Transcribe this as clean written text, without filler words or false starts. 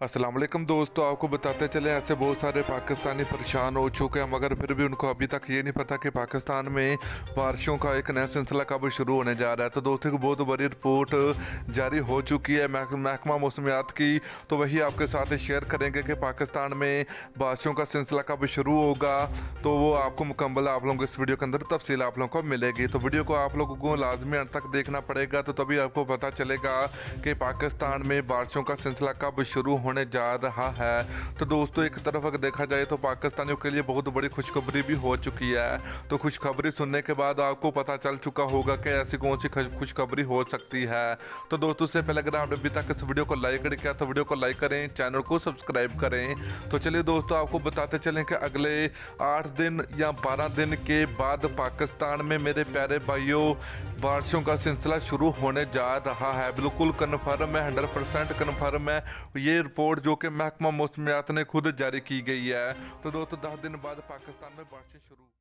अस्सलाम वालेकुम दोस्तों, आपको बताते चले ऐसे बहुत सारे पाकिस्तानी परेशान हो चुके हैं, मगर फिर भी उनको अभी तक ये नहीं पता कि पाकिस्तान में बारिशों का एक नया सिलसिला कब शुरू होने जा रहा है। तो दोस्तों की बहुत बड़ी रिपोर्ट जारी हो चुकी है महकमा मौसमियात की, तो वही आपके साथ शेयर करेंगे कि पाकिस्तान में बारिशों का सिलसिला कब शुरू होगा। तो वो आपको मुकम्मल आप लोगों को इस वीडियो के अंदर तफसील आप लोगों को मिलेगी। तो वीडियो को आप लोगों को लाजमी अंत तक देखना पड़ेगा, तो तभी आपको पता चलेगा कि पाकिस्तान में बारिशों का सिलसिला कब शुरू होने जा रहा है। तो दोस्तों एक तरफ अगर देखा जाए तो पाकिस्तानियों के लिए बहुत बड़ी खुशखबरी भी हो चुकी है। तो खुशखबरी सुनने के बाद आपको पता चल चुका होगा कि ऐसी कौन सी खुशखबरी हो सकती है। तो दोस्तों से पहले अगर आपने अभी तक इस वीडियो को लाइक नहीं किया तो वीडियो को लाइक करें, चैनल को सब्सक्राइब करें। तो चलिए दोस्तों आपको बताते चलें कि अगले 8 दिन या 12 दिन के बाद पाकिस्तान में मेरे प्यारे भाइयों बारिशों का सिलसिला शुरू होने जा रहा है। बिल्कुल कन्फर्म है, 100% कन्फर्म है ये रिपोर्ट जो कि महकमा मौसमियात ने खुद जारी की गई है। तो दोस्तों 10 दिन बाद पाकिस्तान में बारिशें शुरू